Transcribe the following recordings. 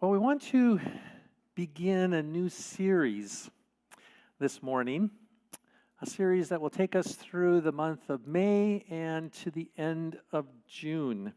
Well, we want to begin a new series this morning, a series that will take us through the month of May and to the end of June.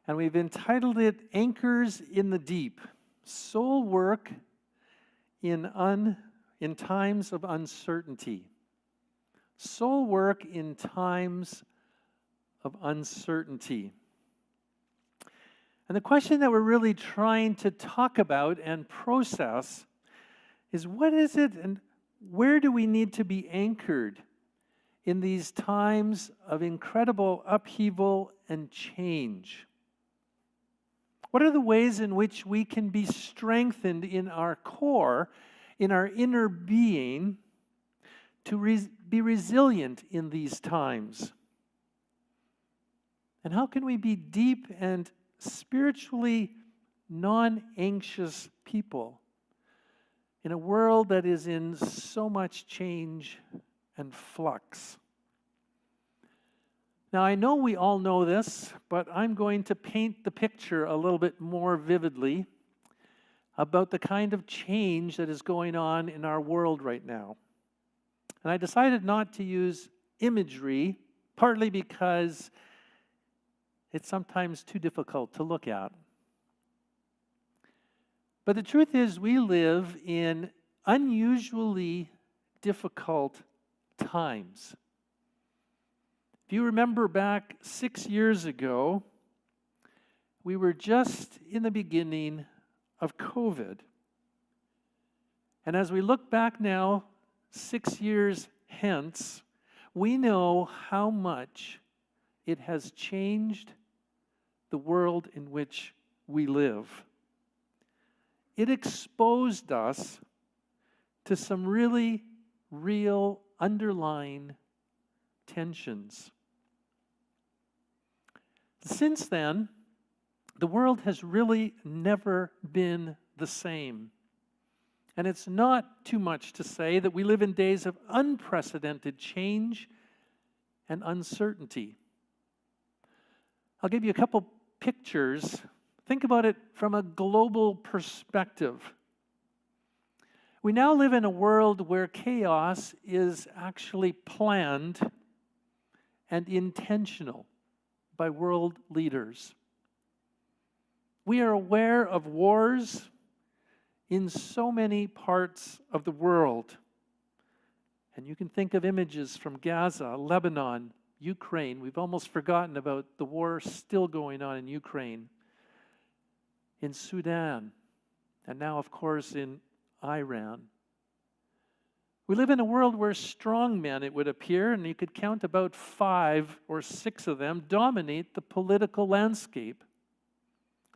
And we've entitled it Anchors in the Deep, Soul Work in Times of Uncertainty. Soul Work in Times of Uncertainty. And the question that we're really trying to talk about and process is, what is it and where do we need to be anchored in these times of incredible upheaval and change? What are the ways in which we can be strengthened in our core, in our inner being, to be resilient in these times? And how can we be deep and spiritually non-anxious people in a world that is in so much change and flux? Now, I know we all know this, but I'm going to paint the picture a little bit more vividly about the kind of change that is going on in our world right now. And I decided not to use imagery, partly because it's sometimes too difficult to look at. But the truth is, we live in unusually difficult times. If you remember back 6 years ago, we were just in the beginning of COVID. And as we look back now, 6 years hence, we know how much it has changed the world in which we live. It exposed us to some really real underlying tensions. Since then, the world has really never been the same. And it's not too much to say that we live in days of unprecedented change and uncertainty. I'll give you a couple pictures. Think about it from a global perspective. We now live in a world where chaos is actually planned and intentional by world leaders. We are aware of wars in so many parts of the world. And you can think of images from Gaza, Lebanon, Ukraine. We've almost forgotten about the war still going on in Ukraine, in Sudan, and now, of course, in Iran. We live in a world where strong men, it would appear, and you could count about 5 or 6 of them, dominate the political landscape,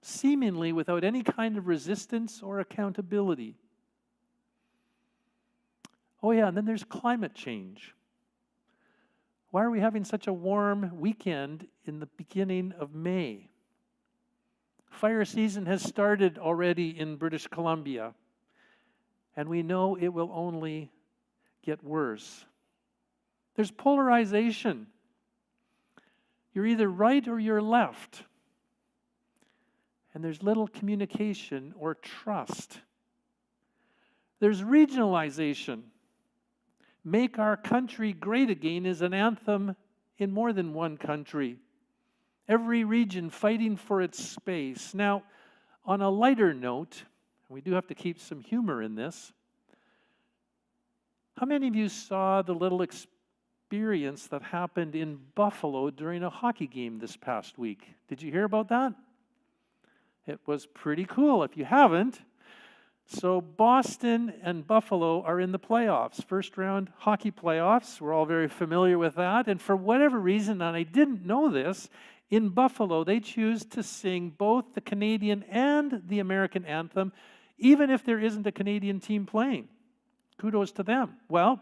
seemingly without any kind of resistance or accountability. Oh yeah, and then there's climate change. Why are we having such a warm weekend in the beginning of May? Fire season has started already in British Columbia, and we know it will only get worse. There's polarization. You're either right or you're left. And there's little communication or trust. There's regionalization. Make our country great again is an anthem in more than one country. Every region fighting for its space. Now, on a lighter note, we do have to keep some humor in this. How many of you saw the little experience that happened in Buffalo during a hockey game this past week? Did you hear about that? It was pretty cool. If you haven't, so Boston and Buffalo are in the playoffs, first round hockey playoffs. We're all very familiar with that. And for whatever reason, and I didn't know this, in Buffalo they choose to sing both the Canadian and the American anthem, even if there isn't a Canadian team playing. Kudos to them. Well,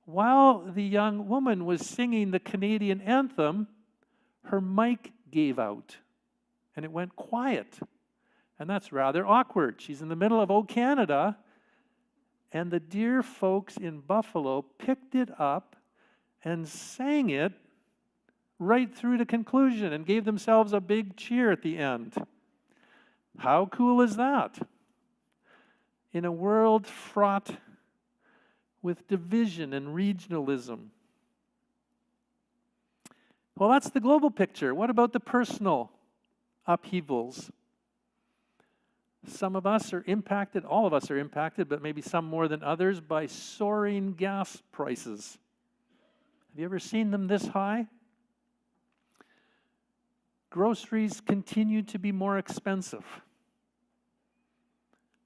while the young woman was singing the Canadian anthem, her mic gave out and it went quiet. And that's rather awkward. She's in the middle of "O Canada," and the dear folks in Buffalo picked it up and sang it right through to conclusion and gave themselves a big cheer at the end. How cool is that? In a world fraught with division and regionalism. Well, that's the global picture. What about the personal upheavals? Some of us are impacted, all of us are impacted, but maybe some more than others, by soaring gas prices. Have you ever seen them this high? Groceries continue to be more expensive.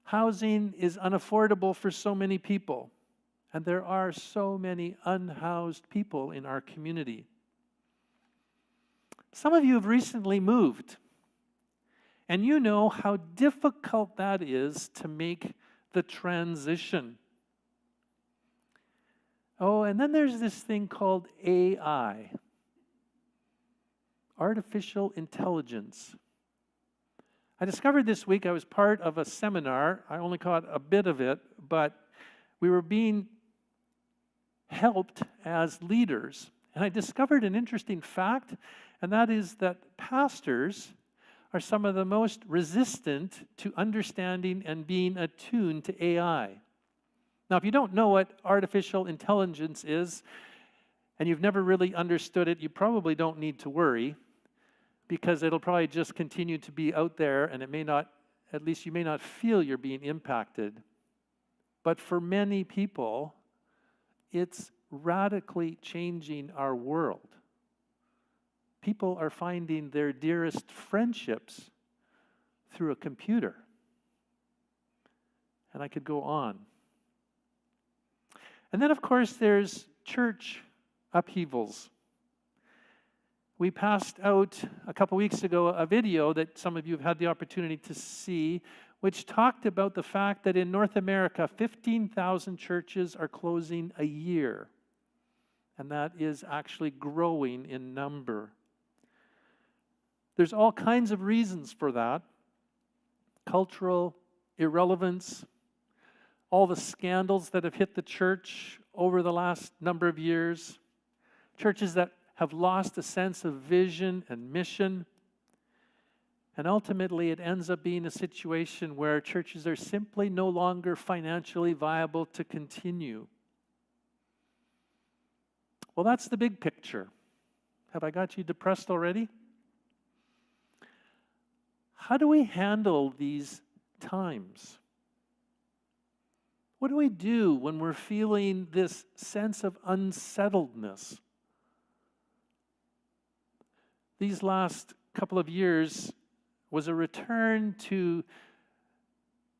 Housing is unaffordable for so many people, and there are so many unhoused people in our community. Some of you have recently moved, and you know how difficult that is to make the transition. Oh, and then there's this thing called AI, artificial intelligence. I discovered this week I was part of a seminar. I only caught a bit of it, but we were being helped as leaders. And I discovered an interesting fact, and that is that pastors are some of the most resistant to understanding and being attuned to AI. Now, if you don't know what artificial intelligence is, and you've never really understood it, you probably don't need to worry, because it'll probably just continue to be out there, and it may not, at least you may not feel you're being impacted. But for many people, it's radically changing our world. People are finding their dearest friendships through a computer. And I could go on. And then, of course, there's church upheavals. We passed out a couple weeks ago a video that some of you have had the opportunity to see, which talked about the fact that in North America, 15,000 churches are closing a year. And that is actually growing in number. There's all kinds of reasons for that. Cultural irrelevance, all the scandals that have hit the church over the last number of years, churches that have lost a sense of vision and mission, and ultimately it ends up being a situation where churches are simply no longer financially viable to continue. Well, that's the big picture. Have I got you depressed already? How do we handle these times? What do we do when we're feeling this sense of unsettledness? These last couple of years was a return to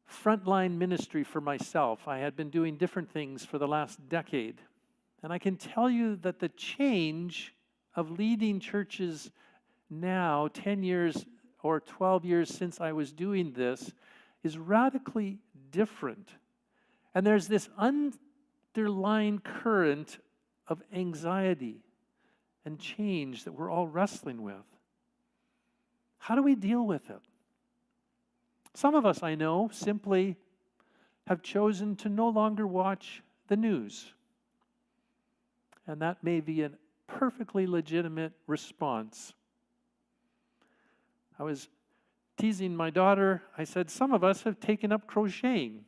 frontline ministry for myself. I had been doing different things for the last decade. And I can tell you that the change of leading churches now, 10 years or 12 years since I was doing this, is radically different. And there's this underlying current of anxiety and change that we're all wrestling with. How do we deal with it? Some of us, I know, simply have chosen to no longer watch the news. And that may be a perfectly legitimate response. I was teasing my daughter. I said, some of us have taken up crocheting.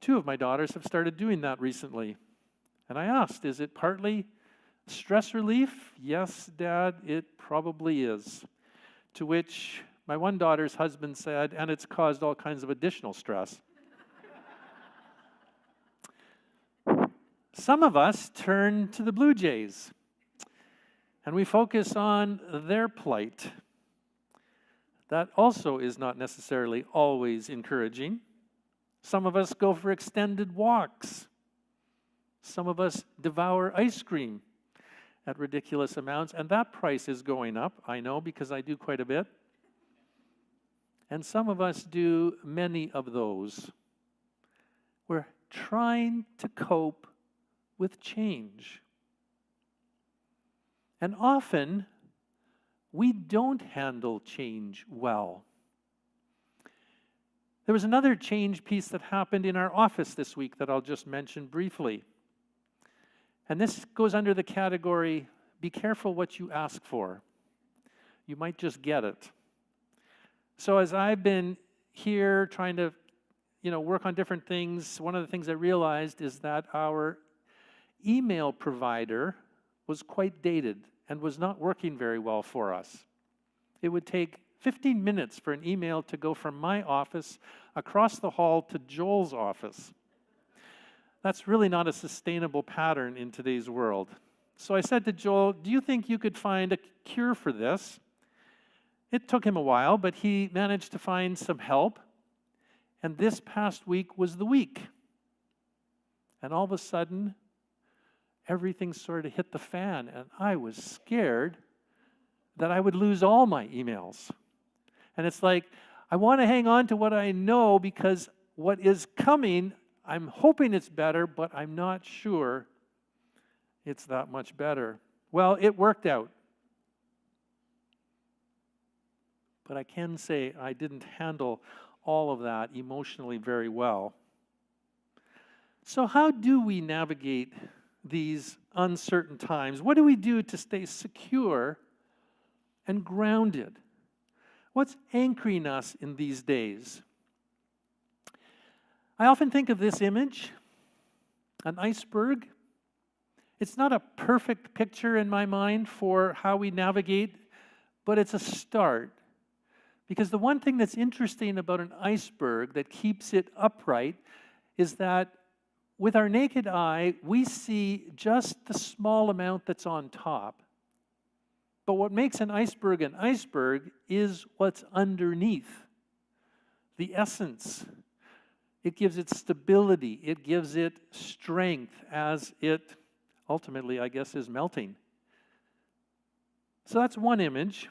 2 of my daughters have started doing that recently. And I asked, is it partly stress relief? Yes, Dad, it probably is. To which my one daughter's husband said, and it's caused all kinds of additional stress. Some of us turn to the Blue Jays, and we focus on their plight. That also is not necessarily always encouraging. Some of us go for extended walks. Some of us devour ice cream at ridiculous amounts, and that price is going up, I know, because I do quite a bit. And some of us do many of those. We're trying to cope with change. And often, we don't handle change well. There was another change piece that happened in our office this week that I'll just mention briefly. And this goes under the category, be careful what you ask for. You might just get it. So as I've been here trying to, work on different things, one of the things I realized is that our email provider was quite dated and was not working very well for us. It would take 15 minutes for an email to go from my office across the hall to Joel's office. That's really not a sustainable pattern in today's world. So I said to Joel, do you think you could find a cure for this? It took him a while, but he managed to find some help. And this past week was the week. And all of a sudden, everything sort of hit the fan. And I was scared that I would lose all my emails. And it's like, I want to hang on to what I know because what is coming, I'm hoping it's better, but I'm not sure it's that much better. Well, it worked out. But I can say I didn't handle all of that emotionally very well. So how do we navigate these uncertain times? What do we do to stay secure and grounded? What's anchoring us in these days? I often think of this image, an iceberg. It's not a perfect picture in my mind for how we navigate, but it's a start. Because the one thing that's interesting about an iceberg that keeps it upright is that with our naked eye, we see just the small amount that's on top. But what makes an iceberg is what's underneath, the essence. It gives it stability. It gives it strength as it ultimately, I guess, is melting. So that's one image.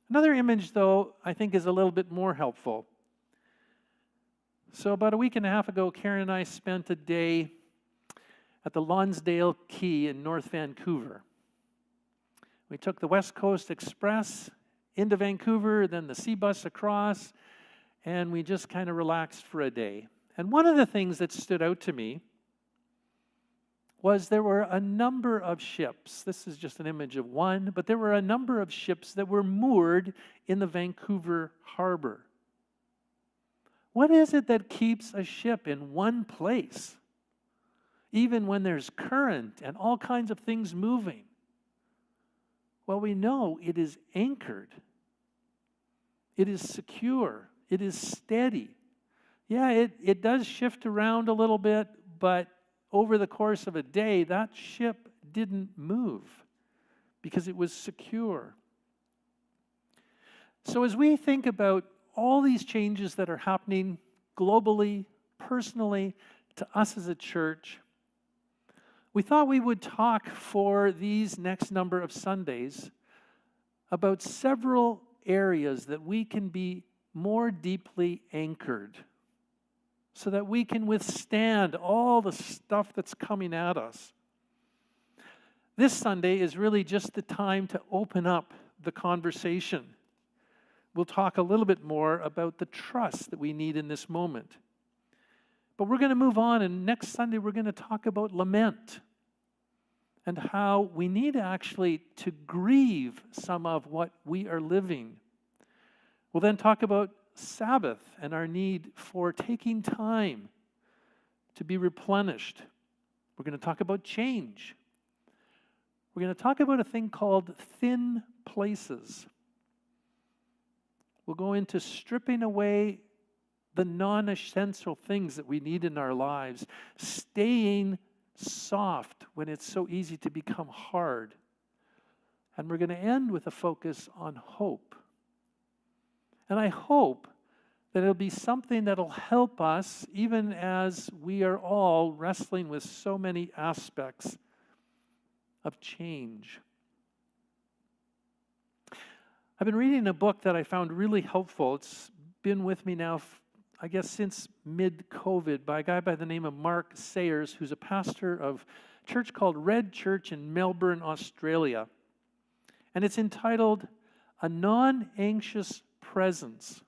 Another image, though, I think is a little bit more helpful. So about a week and a half ago, Karen and I spent a day at the Lonsdale Quay in North Vancouver. We took the West Coast Express into Vancouver, then the sea bus across, and we just kind of relaxed for a day. And one of the things that stood out to me was there were a number of ships. This is just an image of one, but there were a number of ships that were moored in the Vancouver harbor. What is it that keeps a ship in one place, even when there's current and all kinds of things moving? Well, we know it is anchored. It is secure. It is steady. Yeah, it does shift around a little bit, but over the course of a day, that ship didn't move because it was secure. So as we think about all these changes that are happening globally, personally, to us as a church, we thought we would talk for these next number of Sundays about several areas that we can be more deeply anchored so that we can withstand all the stuff that's coming at us. This Sunday is really just the time to open up the conversation. We'll talk a little bit more about the trust that we need in this moment. But we're going to move on, and next Sunday we're going to talk about lament and how we need actually to grieve some of what we are living. We'll then talk about Sabbath and our need for taking time to be replenished. We're going to talk about change. We're going to talk about a thing called thin places. We'll go into stripping away the non-essential things that we need in our lives, staying soft when it's so easy to become hard. And we're going to end with a focus on hope. And I hope that it'll be something that'll help us even as we are all wrestling with so many aspects of change. I've been reading a book that I found really helpful. It's been with me now, I guess, since mid-COVID by a guy by the name of Mark Sayers, who's a pastor of a church called Red Church in Melbourne, Australia. And it's entitled, A Non-Anxious Presence: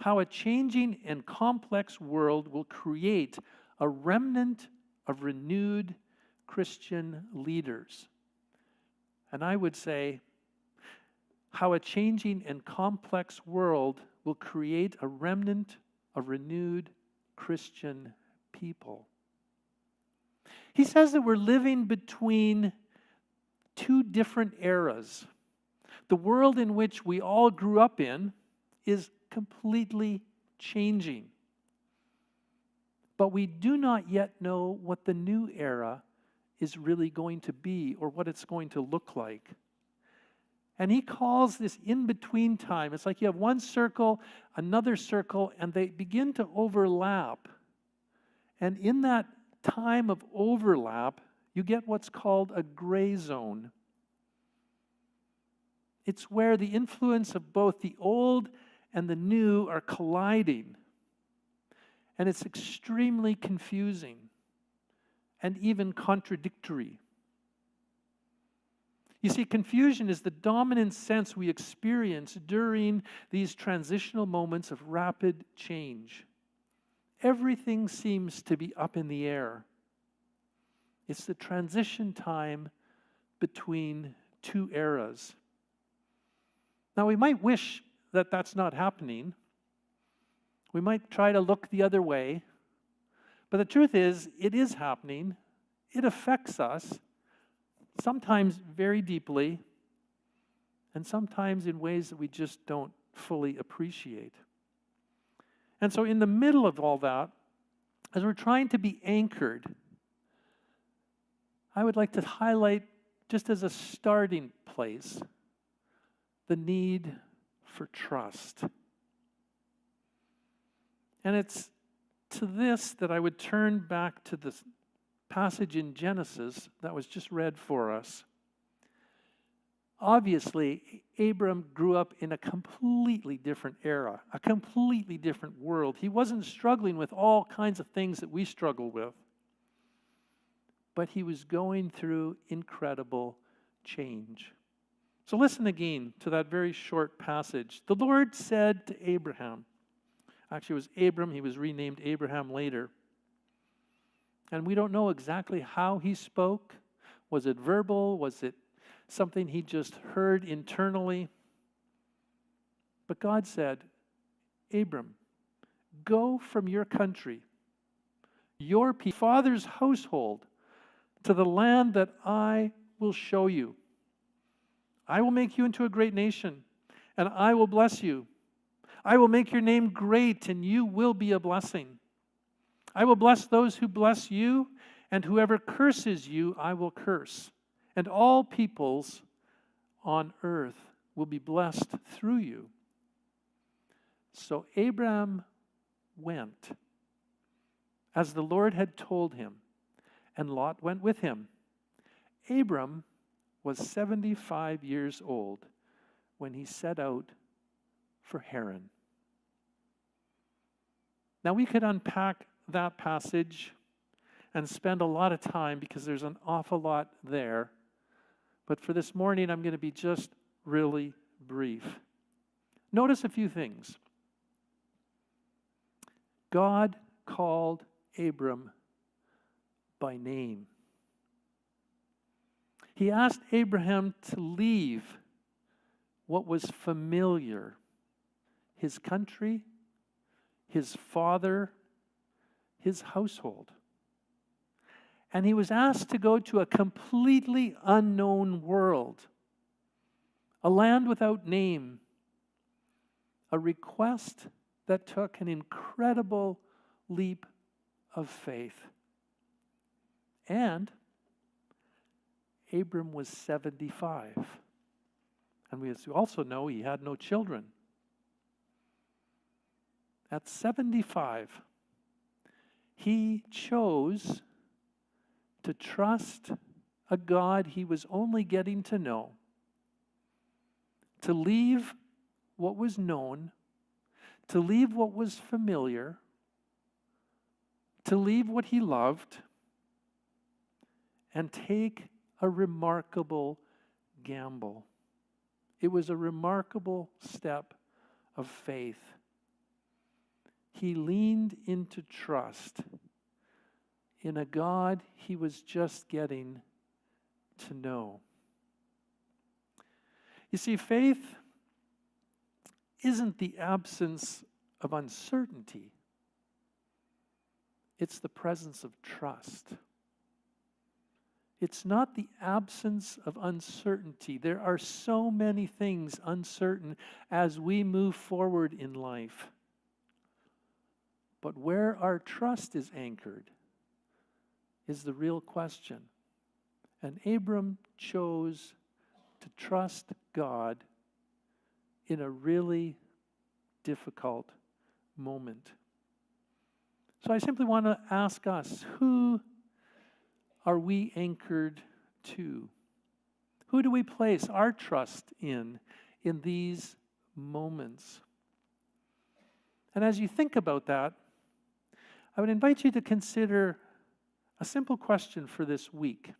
How a Changing and Complex World Will Create a Remnant of Renewed Christian Leaders. And I would say, how a changing and complex world will create a remnant of renewed Christian people. He says that we're living between two different eras. The world in which we all grew up in is completely changing. But we do not yet know what the new era is really going to be or what it's going to look like. And he calls this in-between time. It's like you have one circle, another circle, and they begin to overlap. And in that time of overlap, you get what's called a gray zone. It's where the influence of both the old and the new are colliding. And it's extremely confusing and even contradictory. You see, confusion is the dominant sense we experience during these transitional moments of rapid change. Everything seems to be up in the air. It's the transition time between two eras. Now, we might wish that that's not happening. We might try to look the other way. But the truth is, it is happening. It affects us, sometimes very deeply, and sometimes in ways that we just don't fully appreciate. And so in the middle of all that, as we're trying to be anchored, I would like to highlight, just as a starting place, the need for trust. And it's to this that I would turn back to this passage in Genesis that was just read for us. Obviously, Abram grew up in a completely different era, a completely different world. He wasn't struggling with all kinds of things that we struggle with, but he was going through incredible change. So listen again to that very short passage. The Lord said to Abraham, actually it was Abram, he was renamed Abraham later. And we don't know exactly how he spoke. Was it verbal? Was it something he just heard internally? But God said, Abram, go from your country, your father's household, to the land that I will show you. I will make you into a great nation, and I will bless you. I will make your name great, and you will be a blessing. I will bless those who bless you, and whoever curses you, I will curse. And all peoples on earth will be blessed through you. So Abram went, as the Lord had told him, and Lot went with him. Abram was 75 years old when he set out for Haran. Now we could unpack that passage and spend a lot of time because there's an awful lot there. But for this morning, I'm going to be just really brief. Notice a few things. God called Abram by name. He asked Abraham to leave what was familiar, his country, his father, his household. And he was asked to go to a completely unknown world, a land without name, a request that took an incredible leap of faith. And Abram was 75. And we also know he had no children. At 75, he chose to trust a God he was only getting to know, to leave what was known, to leave what was familiar, to leave what he loved, and take a remarkable gamble. It was a remarkable step of faith. He leaned into trust in a God he was just getting to know. You see, faith isn't the absence of uncertainty. It's the presence of trust. It's not the absence of uncertainty. There are so many things uncertain as we move forward in life. But where our trust is anchored is the real question. And Abram chose to trust God in a really difficult moment. So I simply want to ask us, who are we anchored to? Who do we place our trust in these moments? And as you think about that, I would invite you to consider a simple question for this week.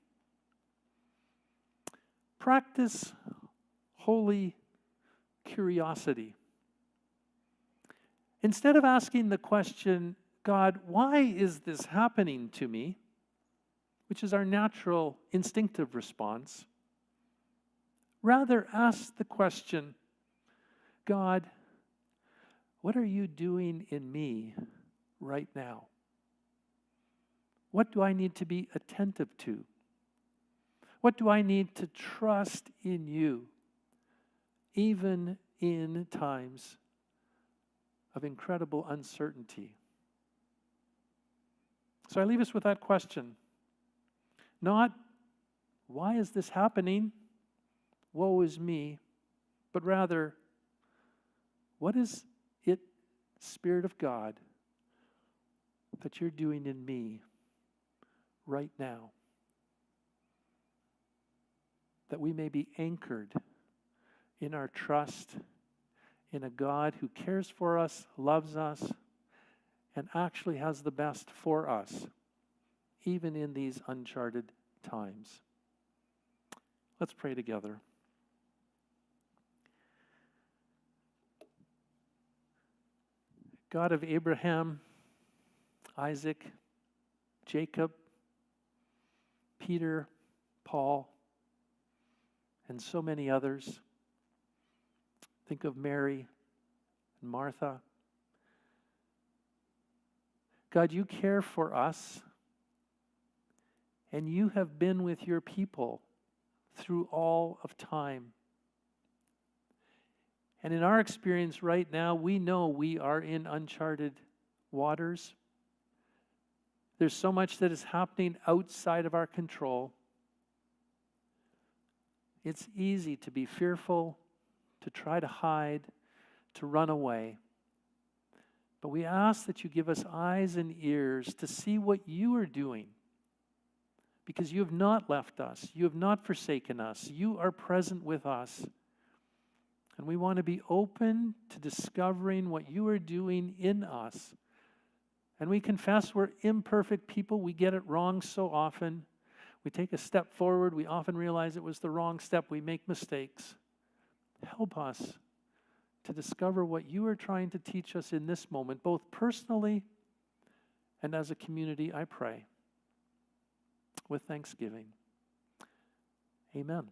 Practice holy curiosity. Instead of asking the question, God, why is this happening to me? Which is our natural instinctive response. Rather, ask the question, God, what are you doing in me right now? What do I need to be attentive to? What do I need to trust in you, even in times of incredible uncertainty? So I leave us with that question. Not, why is this happening? Woe is me. But rather, what is it, Spirit of God, that you're doing in me right now? That we may be anchored in our trust in a God who cares for us, loves us, and actually has the best for us, even in these uncharted times. Let's pray together. God of Abraham, Isaac, Jacob, Peter, Paul, and so many others. Think of Mary and Martha. God, you care for us, and you have been with your people through all of time. And in our experience right now, we know we are in uncharted waters. There's so much that is happening outside of our control. It's easy to be fearful, to try to hide, to run away. But we ask that you give us eyes and ears to see what you are doing. Because you have not left us. You have not forsaken us. You are present with us. And we want to be open to discovering what you are doing in us. And we confess we're imperfect people. We get it wrong so often. We take a step forward. We often realize it was the wrong step. We make mistakes. Help us to discover what you are trying to teach us in this moment, both personally and as a community, I pray. With thanksgiving. Amen.